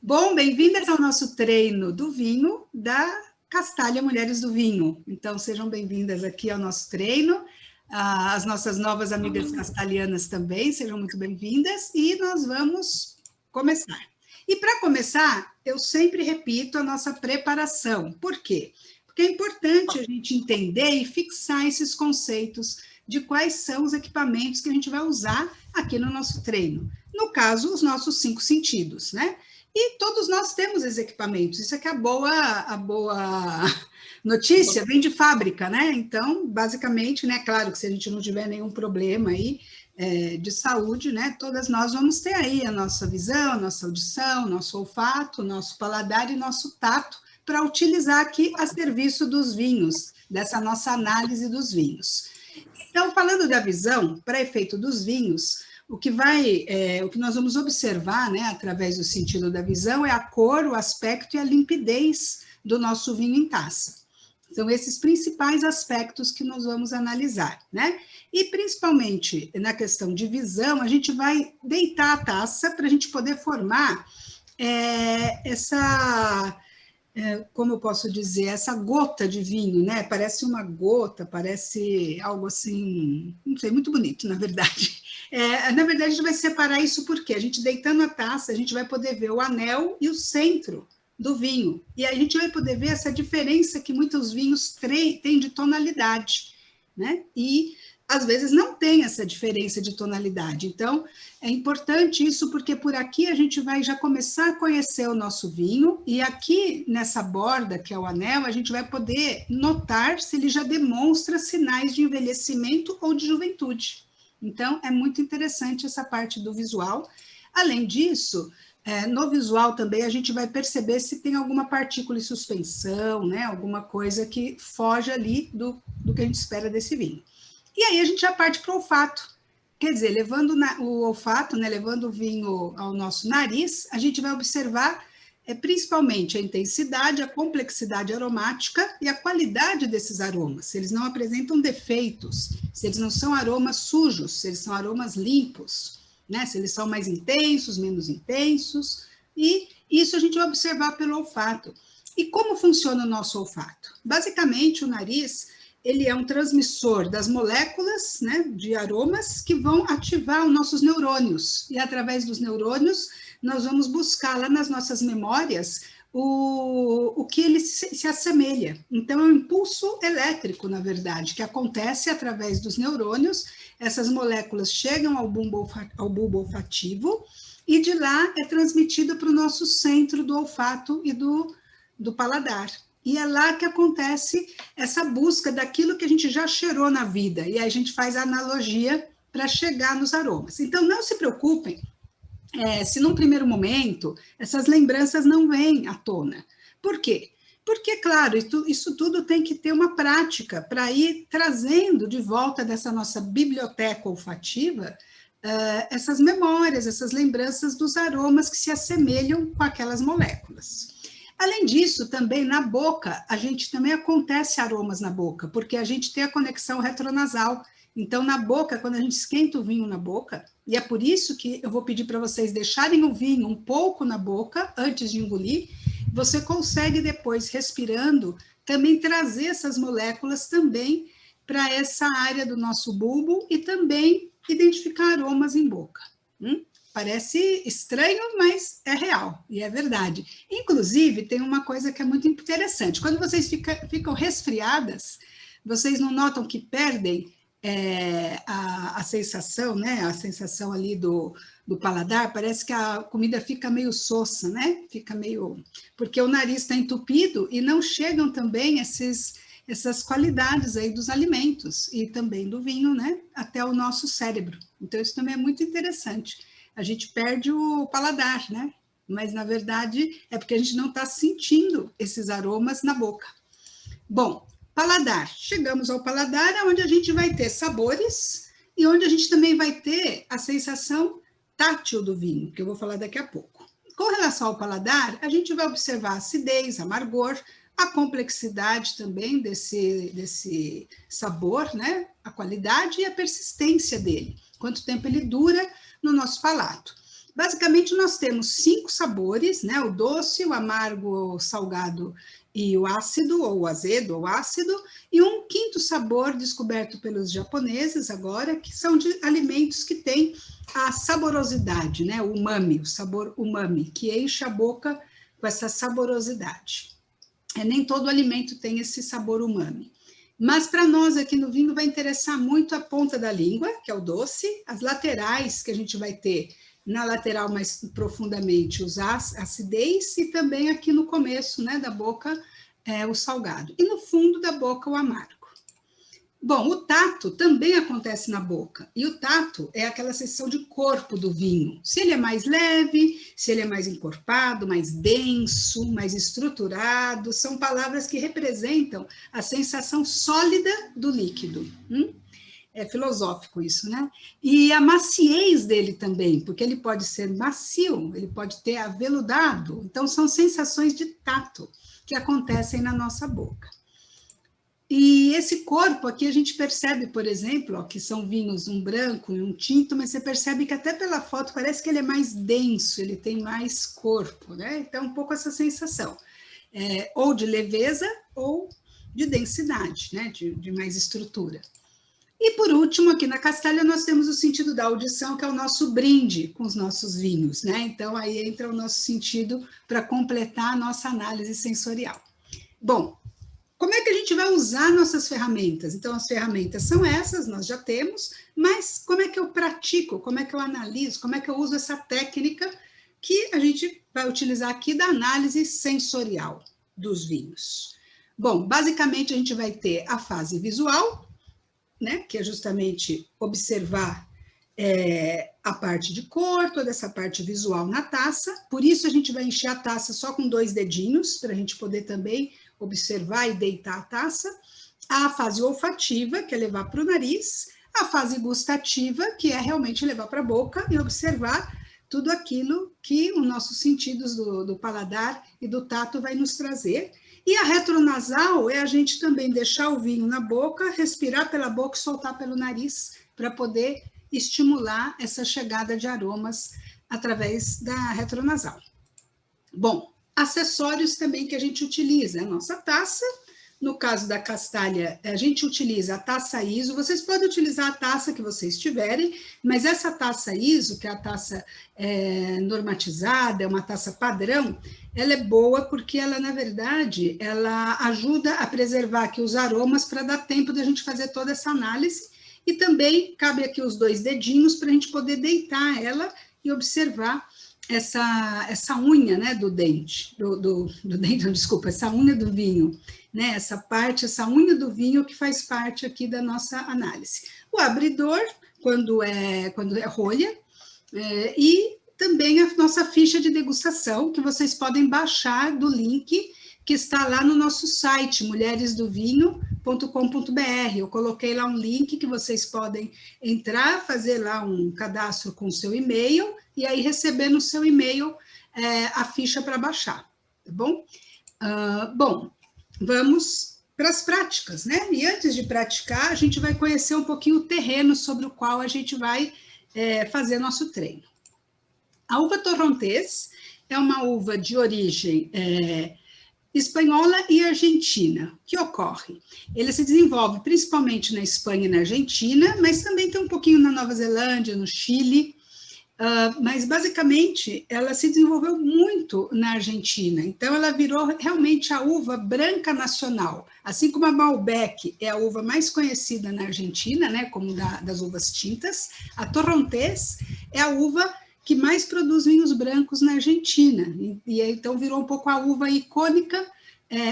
Bom, bem-vindas ao nosso treino do vinho da Castalha Mulheres do Vinho. Então, sejam bem-vindas aqui ao nosso treino. As nossas novas amigas castalhanas também, sejam muito bem-vindas. E nós vamos começar. E para começar, eu sempre repito a nossa preparação. Por quê? Porque é importante a gente entender e fixar esses conceitos de quais são os equipamentos que a gente vai usar aqui no nosso treino. No caso, os nossos 5 sentidos, né? E todos nós temos esses equipamentos. Isso é que a boa notícia vem de fábrica, né? Então, basicamente, né? Claro que se a gente não tiver nenhum problema aí de saúde, né? Todas nós vamos ter aí a nossa visão, nossa audição, nosso olfato, nosso paladar e nosso tato para utilizar aqui a serviço dos vinhos, dessa nossa análise dos vinhos. Então, falando da visão, para efeito dos vinhos, o que nós vamos observar, né, através do sentido da visão, é a cor, o aspecto e a limpidez do nosso vinho em taça. São esses principais aspectos que nós vamos analisar, né? E principalmente na questão de visão, a gente vai deitar a taça para a gente poder formar como eu posso dizer, essa gota de vinho, né? Parece uma gota, parece algo assim, não sei, muito bonito, na verdade. Na verdade, a gente vai separar isso porque a gente deitando a taça, a gente vai poder ver o anel e o centro do vinho. E a gente vai poder ver essa diferença que muitos vinhos têm de tonalidade, né? E às vezes não tem essa diferença de tonalidade. Então, é importante isso, porque por aqui a gente vai já começar a conhecer o nosso vinho, e aqui nessa borda, que é o anel, a gente vai poder notar se ele já demonstra sinais de envelhecimento ou de juventude. Então, é muito interessante essa parte do visual. Além disso, no visual também a gente vai perceber se tem alguma partícula em suspensão, né? Alguma coisa que foge ali do que a gente espera desse vinho. E aí a gente já parte para o olfato. Quer dizer, levando o olfato, né, levando o vinho ao nosso nariz, a gente vai observar principalmente a intensidade, a complexidade aromática e a qualidade desses aromas. Se eles não apresentam defeitos, se eles não são aromas sujos, se eles são aromas limpos, né, se eles são mais intensos, menos intensos. E isso a gente vai observar pelo olfato. E como funciona o nosso olfato? Basicamente, o nariz ele é um transmissor das moléculas, né, de aromas que vão ativar os nossos neurônios. E através dos neurônios, nós vamos buscar lá nas nossas memórias o que ele se assemelha. Então, é um impulso elétrico, na verdade, que acontece através dos neurônios. Essas moléculas chegam ao bulbo olfativo e de lá é transmitido para o nosso centro do olfato e do paladar. E é lá que acontece essa busca daquilo que a gente já cheirou na vida. E aí a gente faz a analogia para chegar nos aromas. Então, não se preocupem se num primeiro momento essas lembranças não vêm à tona. Por quê? Porque, claro, isso tudo tem que ter uma prática para ir trazendo de volta dessa nossa biblioteca olfativa essas memórias, essas lembranças dos aromas que se assemelham com aquelas moléculas. Além disso, também na boca, a gente também acontece aromas na boca, porque a gente tem a conexão retronasal. Então, na boca, quando a gente esquenta o vinho na boca, e é por isso que eu vou pedir para vocês deixarem o vinho um pouco na boca antes de engolir, você consegue depois, respirando, também trazer essas moléculas também para essa área do nosso bulbo e também identificar aromas em boca. Parece estranho, mas é real, e é verdade. Inclusive, tem uma coisa que é muito interessante. Quando vocês ficam resfriadas, vocês não notam que perdem a sensação, né? A sensação ali do paladar, parece que a comida fica meio sossa, né? Fica meio... Porque o nariz está entupido e não chegam também essas qualidades aí dos alimentos e também do vinho, né? Até o nosso cérebro. Então, isso também é muito interessante. A gente perde o paladar, né? Mas, na verdade, é porque a gente não está sentindo esses aromas na boca. Bom, paladar. Chegamos ao paladar, onde a gente vai ter sabores e onde a gente também vai ter a sensação tátil do vinho, que eu vou falar daqui a pouco. Com relação ao paladar, a gente vai observar a acidez, amargor, a complexidade também desse sabor, né? A qualidade e a persistência dele. Quanto tempo ele dura no nosso palato. Basicamente, nós temos 5 sabores, né? O doce, o amargo, o salgado e o ácido, ou o azedo, ou ácido, e um quinto sabor descoberto pelos japoneses agora, que são de alimentos que têm a saborosidade, né? O umami, o sabor umami, que enche a boca com essa saborosidade. Nem todo alimento tem esse sabor umami. Mas para nós aqui no vinho vai interessar muito a ponta da língua, que é o doce, as laterais, que a gente vai ter na lateral mais profundamente usar acidez, e também aqui no começo, né, da boca, o salgado. E no fundo da boca, o amargo. Bom, o tato também acontece na boca, e o tato é aquela sensação de corpo do vinho. Se ele é mais leve, se ele é mais encorpado, mais denso, mais estruturado, são palavras que representam a sensação sólida do líquido. É filosófico isso, né? E a maciez dele também, porque ele pode ser macio, ele pode ter aveludado. Então, são sensações de tato que acontecem na nossa boca. E esse corpo aqui a gente percebe, por exemplo, ó, que são vinhos, um branco e um tinto, mas você percebe que até pela foto parece que ele é mais denso, ele tem mais corpo, né? Então, um pouco essa sensação, ou de leveza ou de densidade, né? De mais estrutura. E por último, aqui na Castalha, nós temos o sentido da audição, que é o nosso brinde com os nossos vinhos, né? Então, aí entra o nosso sentido para completar a nossa análise sensorial. Bom, como é que a gente vai usar nossas ferramentas? Então, as ferramentas são essas, nós já temos, mas como é que eu pratico, como é que eu analiso, como é que eu uso essa técnica que a gente vai utilizar aqui da análise sensorial dos vinhos? Bom, basicamente a gente vai ter a fase visual, né, que é justamente observar a parte de cor, toda essa parte visual na taça, por isso a gente vai encher a taça só com 2 dedinhos, para a gente poder também observar e deitar a taça, a fase olfativa, que é levar para o nariz, a fase gustativa, que é realmente levar para a boca e observar tudo aquilo que os nossos sentidos do paladar e do tato vai nos trazer. E a retronasal é a gente também deixar o vinho na boca, respirar pela boca e soltar pelo nariz, para poder estimular essa chegada de aromas através da retronasal. Bom, acessórios também que a gente utiliza, a nossa taça, no caso da Castalha, a gente utiliza a taça ISO, vocês podem utilizar a taça que vocês tiverem, mas essa taça ISO, que é a taça normatizada, é uma taça padrão, ela é boa porque ela, na verdade, ela ajuda a preservar aqui os aromas para dar tempo da gente fazer toda essa análise, e também cabe aqui os 2 dedinhos para a gente poder deitar ela e observar essa unha, né, do dente, do dente, desculpa, essa unha do vinho, né, essa unha do vinho que faz parte aqui da nossa análise. O abridor, quando é rolha, e também a nossa ficha de degustação, que vocês podem baixar do link que está lá no nosso site, mulheresdovinho.com.br. Eu coloquei lá um link que vocês podem entrar, fazer lá um cadastro com o seu e-mail, e aí receber no seu e-mail a ficha para baixar, tá bom? Bom, vamos para as práticas, né? E antes de praticar, a gente vai conhecer um pouquinho o terreno sobre o qual a gente vai fazer nosso treino. A uva torrontés é uma uva de origem espanhola e argentina. O que ocorre? Ele se desenvolve principalmente na Espanha e na Argentina, mas também tem um pouquinho na Nova Zelândia, no Chile, mas basicamente ela se desenvolveu muito na Argentina, então ela virou realmente a uva branca nacional, assim como a Malbec é a uva mais conhecida na Argentina, né, como das uvas tintas, a torrontés é a uva que mais produz vinhos brancos na Argentina, e então virou um pouco a uva icônica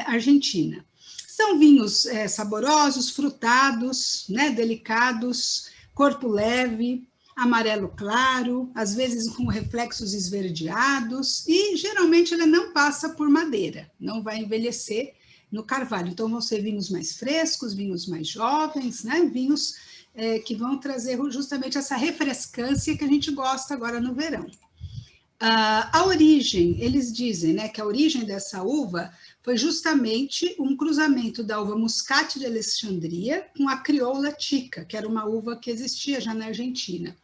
argentina. São vinhos saborosos, frutados, né, delicados, corpo leve, amarelo claro, às vezes com reflexos esverdeados, e geralmente ele não passa por madeira, não vai envelhecer no carvalho. Então vão ser vinhos mais frescos, vinhos mais jovens, né, vinhos que vão trazer justamente essa refrescância que a gente gosta agora no verão. A origem, eles dizem, né, que a origem dessa uva foi justamente um cruzamento da uva Muscat de Alexandria com a crioula tica, que era uma uva que existia já na Argentina.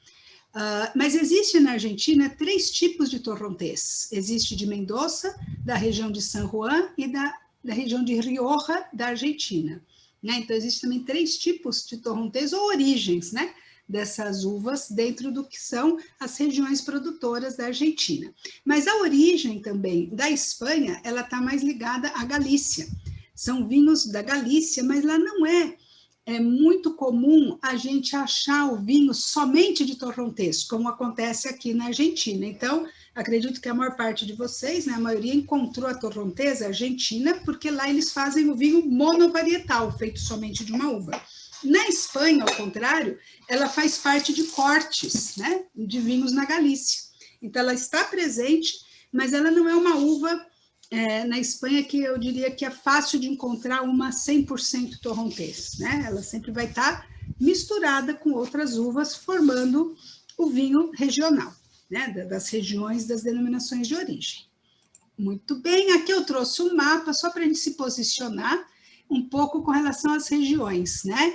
Mas existe na Argentina 3 tipos de torrontés. Existe de Mendoza, da região de San Juan e da região de Rioja, da Argentina. Né? Então, existem também 3 tipos de torrontés ou origens, né, dessas uvas dentro do que são as regiões produtoras da Argentina. Mas a origem também da Espanha, ela está mais ligada à Galícia. São vinhos da Galícia, mas lá não é muito comum a gente achar o vinho somente de torrontés, como acontece aqui na Argentina. Então, acredito que a maior parte de vocês, né, a maioria encontrou a torrontés argentina, porque lá eles fazem o vinho monovarietal, feito somente de uma uva. Na Espanha, ao contrário, ela faz parte de cortes, né, de vinhos na Galícia. Então, ela está presente, mas ela não é uma uva na Espanha que eu diria que é fácil de encontrar uma 100% torrontés, né? Ela sempre vai estar misturada com outras uvas, formando o vinho regional, né, das regiões, das denominações de origem. Muito bem, aqui eu trouxe um mapa só para a gente se posicionar um pouco com relação às regiões, né?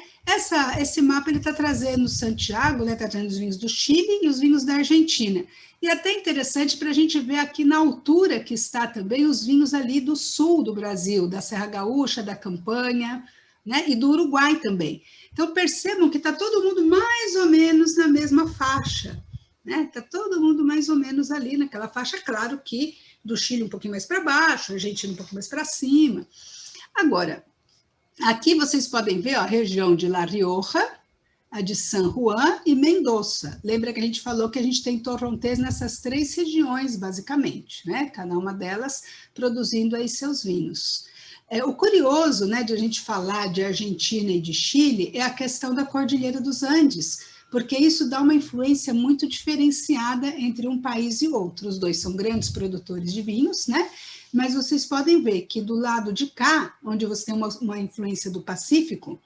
Esse mapa ele está trazendo Santiago, né? Está trazendo os vinhos do Chile e os vinhos da Argentina. E é até interessante para a gente ver aqui na altura que está também os vinhos ali do sul do Brasil, da Serra Gaúcha, da Campanha, né? E do Uruguai também. Então percebam que está todo mundo mais ou menos na mesma faixa, né? Está todo mundo mais ou menos ali naquela faixa, claro que do Chile um pouquinho mais para baixo, a Argentina um pouquinho mais para cima. Agora, aqui vocês podem ver ó, a região de La Rioja, a de San Juan e Mendoza. Lembra que a gente falou que a gente tem torrontés nessas 3 regiões, basicamente, né? Cada uma delas produzindo aí seus vinhos. O curioso, né, de a gente falar de Argentina e de Chile é a questão da Cordilheira dos Andes, porque isso dá uma influência muito diferenciada entre um país e outro. Os dois são grandes produtores de vinhos, né? Mas vocês podem ver que do lado de cá, onde você tem uma influência do Pacífico,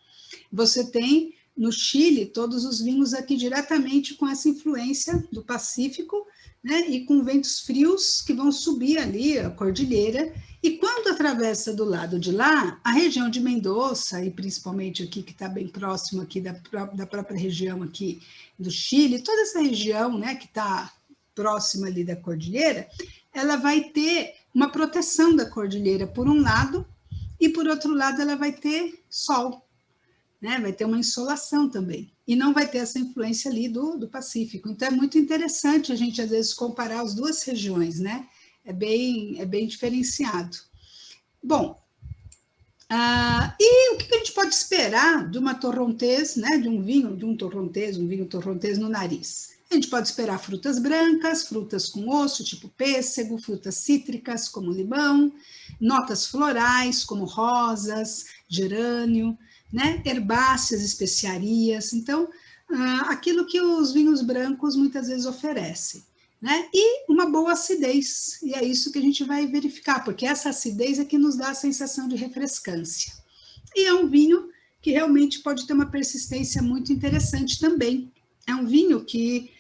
você tem no Chile todos os vinhos aqui diretamente com essa influência do Pacífico, né, e com ventos frios que vão subir ali a cordilheira, e quando atravessa do lado de lá, a região de Mendoza, e principalmente aqui que está bem próximo aqui da própria região aqui do Chile, toda essa região, né, que está próxima ali da cordilheira, ela vai ter uma proteção da cordilheira por um lado, e por outro lado ela vai ter sol, né? Vai ter uma insolação também, e não vai ter essa influência ali do Pacífico. Então é muito interessante a gente às vezes comparar as 2 regiões, né? É bem diferenciado. Bom, e o que a gente pode esperar de uma torrontés, né? De um vinho torrontés no nariz? A gente pode esperar frutas brancas, frutas com osso, tipo pêssego, frutas cítricas, como limão, notas florais, como rosas, gerânio, né? Herbáceas, especiarias. Então, aquilo que os vinhos brancos muitas vezes oferecem, né? E uma boa acidez, e é isso que a gente vai verificar, porque essa acidez é que nos dá a sensação de refrescância. E é um vinho que realmente pode ter uma persistência muito interessante também. É um vinho que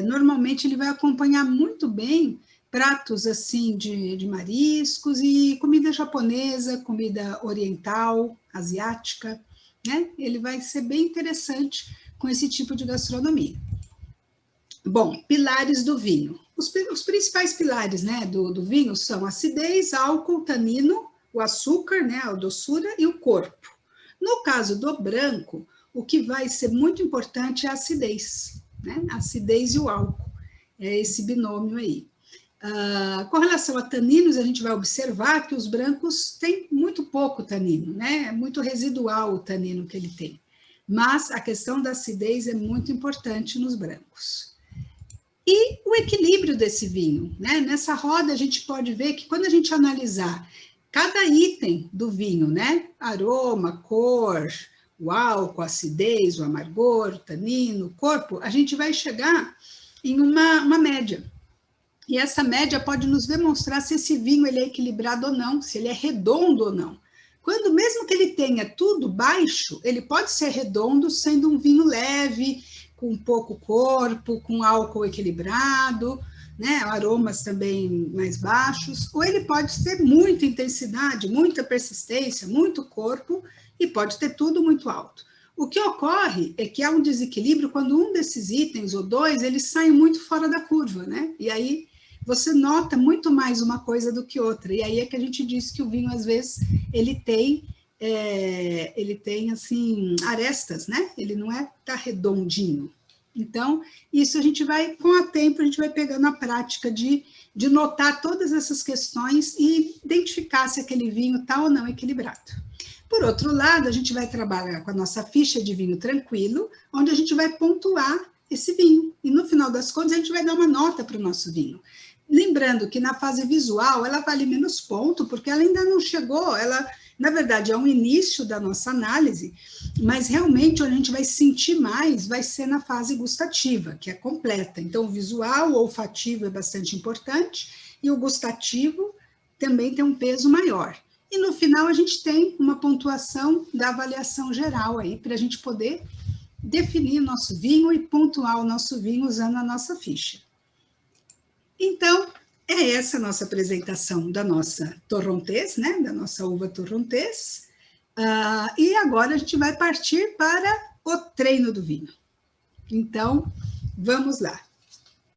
normalmente ele vai acompanhar muito bem pratos assim de mariscos e comida japonesa, comida oriental, asiática, né? Ele vai ser bem interessante com esse tipo de gastronomia. Bom, pilares do vinho. Os principais pilares, né, do vinho são acidez, álcool, tanino, o açúcar, né, a doçura e o corpo. No caso do branco, o que vai ser muito importante é a acidez, né? A acidez e o álcool, é esse binômio aí. Com relação a taninos, a gente vai observar que os brancos têm muito pouco tanino, né? É muito residual o tanino que ele tem. Mas a questão da acidez é muito importante nos brancos. E o equilíbrio desse vinho, né? Nessa roda a gente pode ver que quando a gente analisar cada item do vinho, né? Aroma, cor, o álcool, a acidez, o amargor, o tanino, o corpo, a gente vai chegar em uma média. E essa média pode nos demonstrar se esse vinho ele é equilibrado ou não, se ele é redondo ou não. Quando mesmo que ele tenha tudo baixo, ele pode ser redondo, sendo um vinho leve, com pouco corpo, com álcool equilibrado, né, aromas também mais baixos, ou ele pode ter muita intensidade, muita persistência, muito corpo, e pode ter tudo muito alto. O que ocorre é que há um desequilíbrio quando um desses itens, ou dois, eles saem muito fora da curva, né? E aí você nota muito mais uma coisa do que outra. E aí é que a gente diz que o vinho, às vezes, ele tem assim, arestas, né? Ele não tá redondinho. Então, isso a gente vai, com o tempo, a gente vai pegando a prática de notar todas essas questões e identificar se aquele vinho está ou não equilibrado. Por outro lado, a gente vai trabalhar com a nossa ficha de vinho tranquilo, onde a gente vai pontuar esse vinho. E no final das contas, a gente vai dar uma nota para o nosso vinho. Lembrando que na fase visual, ela vale menos ponto, porque ela ainda não chegou, ela, na verdade, é um início da nossa análise, mas realmente onde a gente vai sentir mais vai ser na fase gustativa, que é completa. Então, o visual, o olfativo é bastante importante, e o gustativo também tem um peso maior. E no final a gente tem uma pontuação da avaliação geral aí, para a gente poder definir o nosso vinho e pontuar o nosso vinho usando a nossa ficha. Então, é essa a nossa apresentação da nossa Torrontés, né? Da nossa uva Torrontés. E agora a gente vai partir para o treino do vinho. Então, vamos lá.